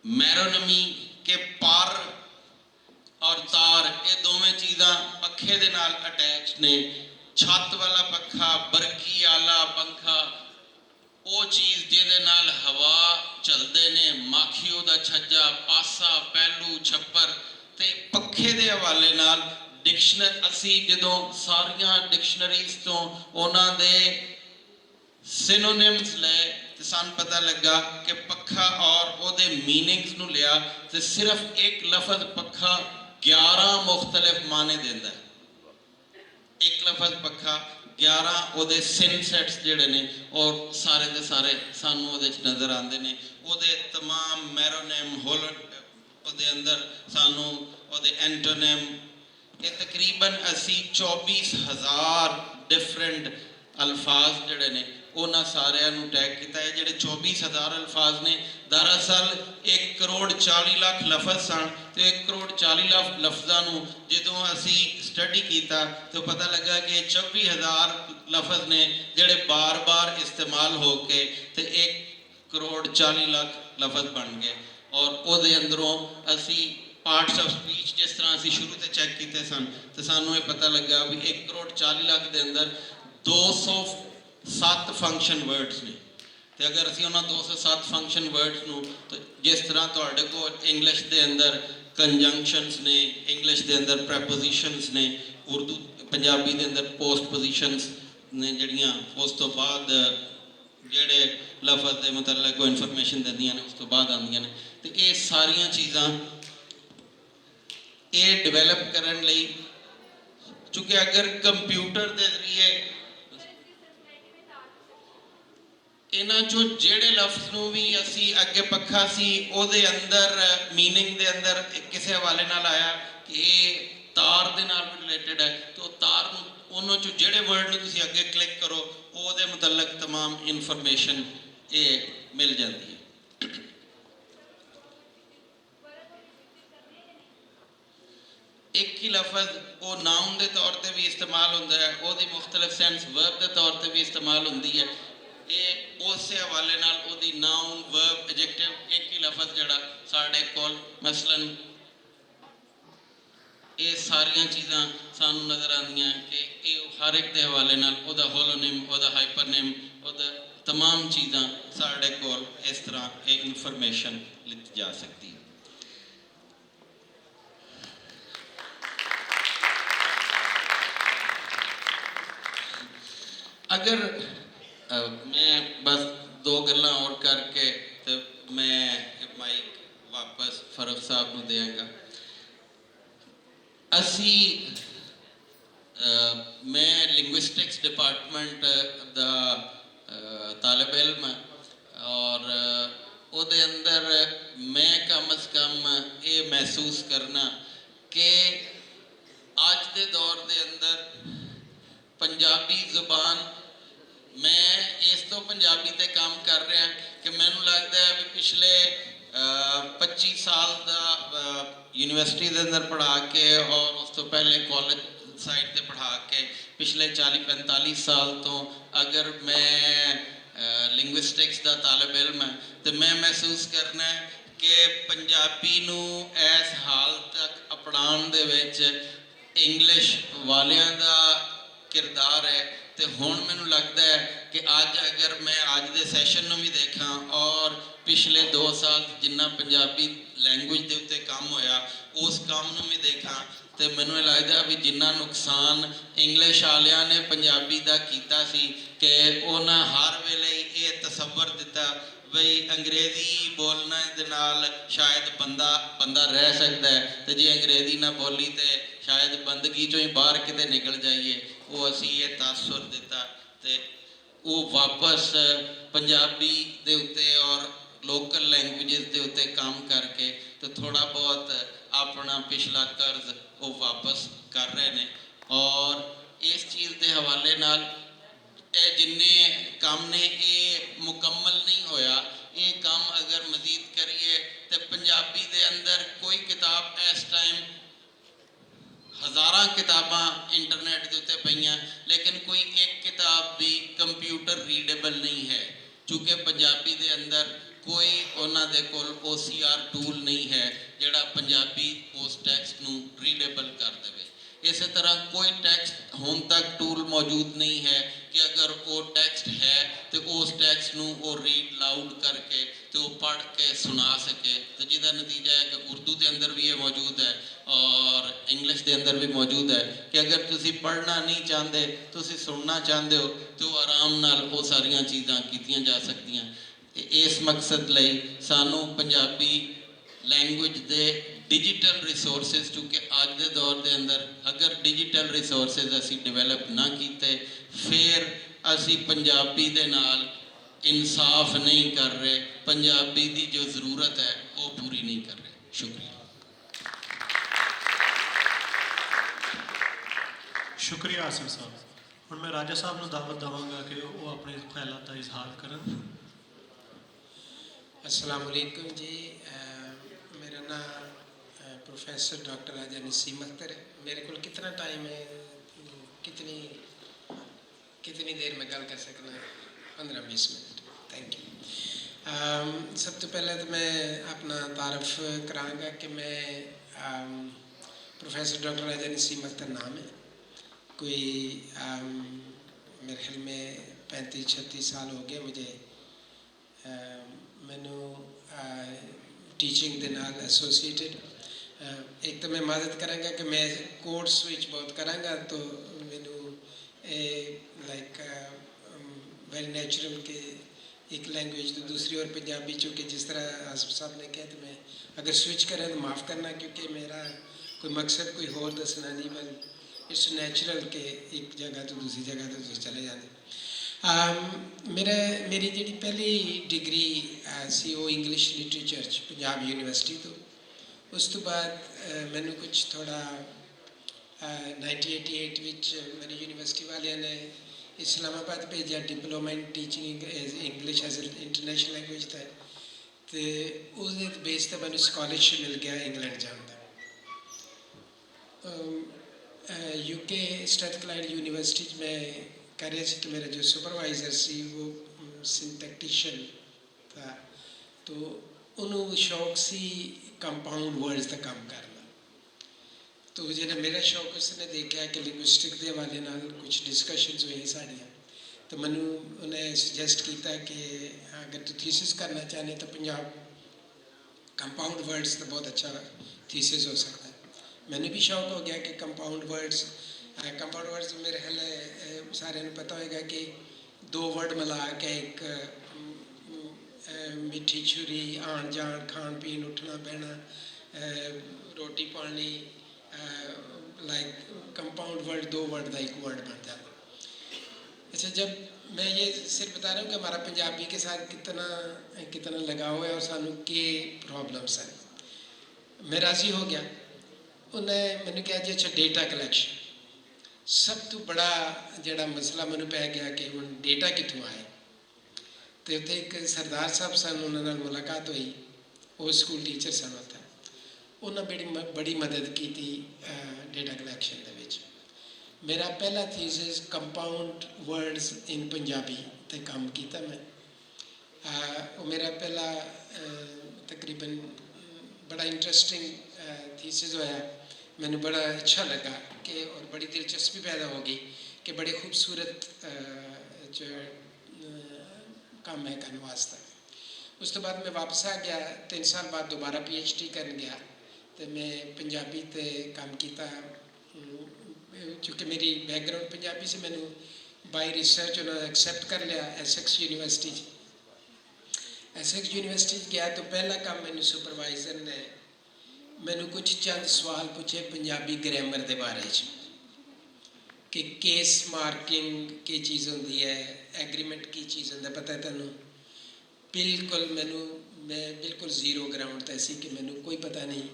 मैरोनमी के पर और तार, ये दोवें चीज़ां पखे दे नाल अटैच ने। छत वाला पखा, बरकी आला पंखा, वो चीज़ जिहदे नाल हवा चलते ने, माखी उहदा छज्जा, पासा, पहलू, छप्पर। ते पखे दे हवाले नाल डिक्शनरी असी जदों सारियां डिक्शनरीज तो उन्हां दे सिनोनिम्स ले तो सानू पता लगा कि पखा और उहदे मीनिंग्स नू लिया तो सिर्फ एक लफज पखा 11 मुख्तलिफ माने देंदा है। एक लफज पखा 11 उहदे सिन सैट्स जिहड़े ने और सारे दे सारे सानू उहदे च नज़र आते हैं। उहदे तमाम मैरोनिम उहदे अंदर सानू उहदे एंटोनिम, ये तकरीबन असी 24,000 डिफरेंट अल्फाज जिहड़े ने उन्हां सारिਆਂ ਨੂੰ टैग किया है। जिहड़े 24,000 अल्फाज ने दरअसल 1,40,00,000 लफज सन। तो 1,40,00,000 लफजां नूं जदों असी स्टडी किया तो पता लगा कि 24,000 लफज ने जिहड़े बार बार इस्तेमाल होके तो 1,40,00,000 लफज बन गए। और उहदे अंदरों असी पार्ट्स ऑफ स्पीच जिस तरह असी शुरू से चैक किए सन तो सानू ये पता लगा भी 1,40,00,000 के अंदर 207 फंक्शन वर्ड्स ने। तो अगर असी उन्होंने 207 फंक्शन वर्ड्स नूं तो जिस तरह तुहाडे कोल इंग्लिश के अंदर कंजंक्शनस ने, इंग्लिश के अंदर प्रैपोजिशनस ने, उर्दू पंजाबी के अंदर पोस्ट पोजिशनस ने जिहड़ियां उस तो बाद जिहड़े लफज के मतलब कोई इन्फॉर्मेशन दिंदियां ने उस तो बाद आंदियां ने। तो ये सारियां चीज़ां ये डिवेलप करने लई, चूँकि अगर कंप्यूटर के जरिए इन्हां चों जिहड़े लफ्ज़ नूं भी असी अगे पखा सी उहदे अंदर मीनिंग दे अंदर किसी हवाले नाल आया कि ये तार दे नाल रिलेटेड है तो तार नूं उन्हां चों जिहड़े वर्ड नूं तुसीं अगे क्लिक करो उहदे मुतलक तमाम इन्फॉर्मेशन ये मिल जाती है। एक ही लफज वो नाउन के तौर पर भी इस्तेमाल होता है, वो मुख्तलिफ सेंस वर्ब के तौर पर भी इस्तेमाल होती है। ये उस हवाले नाल ओदी नाउन वर्ब एडजेक्टिव एक ही लफज जड़ा साढ़े कोल मसलन ये सारियां चीज़ां सानू नज़र आंदियां कि ये हर एक के हवाले नाल ओदा होलोनिम, ओदा हाइपरनिम, ओदा तमाम चीज़ां साढ़े कोल इस तरह ये इन्फॉर्मेशन लिखी जा सकती है। अगर मैं बस 2 गल्लां और करके तो मैं माइक वापस फरूख साहब को देंगा। असी मैं लिंग्विस्टिक्स डिपार्टमेंट दा तालिब इल्म और उहदे अंदर मैं कम अज़ कम ये महसूस करना कि अज के दौर के अंदर पंजाबी जुबान, मैं इस तो पंजाबी ते काम कर रहा कि मैनू लगता है भी पिछले 25 साल का यूनिवर्सिटी के अंदर पढ़ा के और उस तो पहले कॉलेज साइड से पढ़ा के पिछले 40-45 साल तो अगर मैं लिंग्विस्टिक्स का तालिब इल्म है तो मैं महसूस करना है कि पंजाबी नू इस हाल तक अपनाने दे विच इंग्लिश वालियां दा किरदार है। तो हुण मैनू लगता है कि अज अगर मैं अज के सैशन में भी देखा और पिछले 2 साल जिन्ना पंजाबी लैंगुएज के उत्ते काम होया उस काम में भी देखा तो मैनू लगता भी जिन्ना नुकसान इंग्लिश वालियां ने पंजाबी का किया सी कि उन्हें हर वेले ये तसव्वुर दिता बई अंग्रेजी बोलने दे नाल शायद बंदा रह सकता है तो जे अंग्रेजी ना बोली तो शायद बंदगी चों ही बाहर किते निकल जाइए। वो असी ये तासुर दिता तो वो वापस पंजाबी दे उत्ते और लोकल लैंगुएजेस के उत्ते काम करके तो थोड़ा बहुत अपना पिछला कर्ज वो वापस कर रहे हैं। और इस चीज़ के हवाले नाल जिन्ने काम ने ये मुकम्मल नहीं होया, ये काम अगर मजीद करिए तो पंजाबी के अंदर कोई किताब इस टाइम हज़ारां किताबां इंटरनेट के उत्ते पईयां लेकिन कोई एक किताब भी कंप्यूटर रीडेबल नहीं है, चूँकि पंजाबी के अंदर कोई उन्होंने कोल OCR टूल नहीं है जिहड़ा पंजाबी उस टैक्सट नूं रीडेबल कर देवे। इस तरह कोई टैक्सट हुण तक टूल मौजूद नहीं है कि अगर वो टैक्सट है तो उस टैक्सट नूं वो रीड लाउड करके तो पढ़ के सुना सके। तो जिसका नतीजा है कि उर्दू के अंदर भी ये मौजूद है और इंग्लिश के अंदर भी मौजूद है कि अगर तुसी पढ़ना नहीं चाहते, तुसी सुनना चाहते हो तो आराम नाल वो सारियां चीज़ां कीतियां जा सकदियां। इस मकसद लई सानू पंजाबी लैंग्वेज दे डिजिटल रिसोर्सिस, चूँकि अज के दौर के अंदर अगर डिजिटल रिसोर्सिस असी डिवेलप ना किए फिर असी पंजाबी दे नाल इंसाफ नहीं कर रहे, पंजाबी की जो ज़रूरत है वो पूरी नहीं कर रहे। शुक्रिया। शुक्रिया आसिफ साहब। हुण मैं राजा साहब को दावत देवांगा कि वो अपने ख्यालात का इजहार करन। अस्सलाम वालेकुम जी। मेरा नाम प्रोफेसर डॉक्टर राजा नसीम अख्तर है। मेरे को कितना टाइम है, कितनी देर में गल कर सकना? 15-20 मिनट। Thank you. सब तो पहले तो मैं अपना तारफ़ कराँगा कि मैं प्रोफेसर डॉक्टर राजा नसीम अख्तर नाम है। कोई मेरे ख्याल में 35-36 साल हो गए मुझे मैनू टीचिंग के नाल एसोसीएटेड। एक तो मैं मदद कराँगा कि मैं कोर्स विच बहुत कराँगा तो मैनू लाइक वेरी नेचुरल के एक लैंग्वेज तो दूसरी और पंजाबी, चूँकि जिस तरह आसिफ साहब ने कहा तो मैं अगर स्विच करें तो माफ़ करना, क्योंकि मेरा कोई मकसद कोई होर दसना नहीं, बल इट्स नेचुरल के एक जगह तो दूसरी जगह तो चले जाते। मेरी जी पहली डिग्री सी वो इंग्लिश लिटरेचर पंजाब यूनिवर्सिटी तो उस तो बाद मैनू कुछ थोड़ा 1988 विच मेरी यूनिवर्सिटी वाले ने इस्लामाबाद भेजा diploma in teaching English as international language था। तो उस बेस पर मैंने स्कॉलरशिप मिल गया इंग्लैंड जाने का। यूके स्ट्रैथक्लाइड यूनिवर्सिटी में कर रहे थे तो मेरा जो सुपरवाइज़र सी वो सिंटैक्टिशियन था, तो उन्होंने शौक सी कंपाउंड वर्ड्स का काम करना। तो जो मेरा शौक उसने देखा कि लिंग्विस्टिक के हवाले नाल कुछ डिस्कशनस हुई साड़ियाँ, तो मैनू उन्हें सुजैसट किया कि अगर तू थीसिस करना चाहने तो पंजाब कंपाउंड वर्ड्स तो बहुत अच्छा थीसिस हो सकता है। मैंने भी शौक हो गया कि कंपाउंड वर्ड्स मेरे ख्याल सारे पता होगा कि 2 वर्ड मिला के एक मिठी छुरी, आन जान, खान पीन, उठना बहना, रोटी पानी, लाइक कंपाउंड वर्ड 2 वर्ड का एक वर्ड बन जाता। अच्छा, जब मैं ये सिर्फ बता रहा हूँ कि हमारा पंजाबी के साथ कितना लगाव है और सानू के प्रॉब्लम्स हैं। मैं राज़ी हो गया। उन्हें मैंने कहा जी अच्छा डेटा कलैक्शन सब तो बड़ा जड़ा मसला मैंने पै गया कि हुण डेटा कितों आए। तो उत्थे एक सरदार साहब सन, उन्होंने मुलाकात हुई, वो स्कूल टीचर सन उत्थे, उन्होंने बड़ी मदद की थी डेटा कलैक्शन दे विच। मेरा पहला thesis compound words in Punjabi ते काम किया मैं। वो मेरा पहला तकरीबन बड़ा इंटरेस्टिंग थीसिस होया। मैंने बड़ा अच्छा लगा कि और बड़ी दिलचस्पी पैदा हो गई कि बड़े खूबसूरत जो काम है करने वास्ते। उस तो बाद मैं वापस आ गया, 3 साल बाद दोबारा PhD करने गया तो मैं पंजाबी ते काम किया। चूँकि मेरी बैकग्राउंड पंजाबी से मैंने बाई रिसर्च उन्होंने एक्सैप्ट कर लिया एसेक्स यूनिवर्सिटी। एसेक्स यूनिवर्सिटी गया तो पहला काम मैंने सुपरवाइज़र ने मैंने कुछ चंद सवाल पूछे पंजाबी ग्रामर के बारे कि केस मार्किंग की चीज़ होती है, एग्रीमेंट की चीज़ होता पता है तेनों? बिल्कुल मैं बिल्कुल ज़ीरो ग्राउंड पर सी कि मैंने कोई पता नहीं।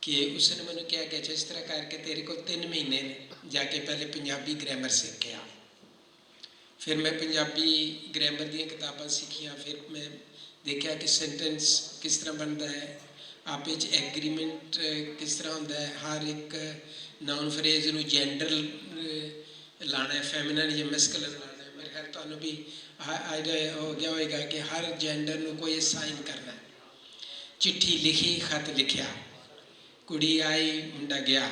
कि उसने मैंने कहा कि अच्छा इस तरह करके तेरे को 3 महीने जाके पहले पंजाबी ग्रामर सीख के आ। फिर मैं पंजाबी ग्रामर दी किताबां सीखियाँ, फिर मैं देखा कि सेंटेंस किस तरह बनता है, आप एग्रीमेंट किस तरह होता है, हर एक नाउन फ्रेज नू जेंडर लाना है, फेमिनिन या मैस्कुलिन लाना है। मेरे ख्याल तुहानू भी ਆਈਡੀਆ ਹੋ ਗਿਆ ਹੋਏਗਾ ਕਿ ਹਰ ਜੈਂਡਰ ਨੂੰ ਕੋਈ ਸਾਈਨ ਕਰਨਾ ਹੈ। ਚਿੱਠੀ ਲਿਖੀ, ਖਤ ਲਿਖਿਆ, ਕੁੜੀ ਆਈ, ਮੁੰਡਾ ਗਿਆ।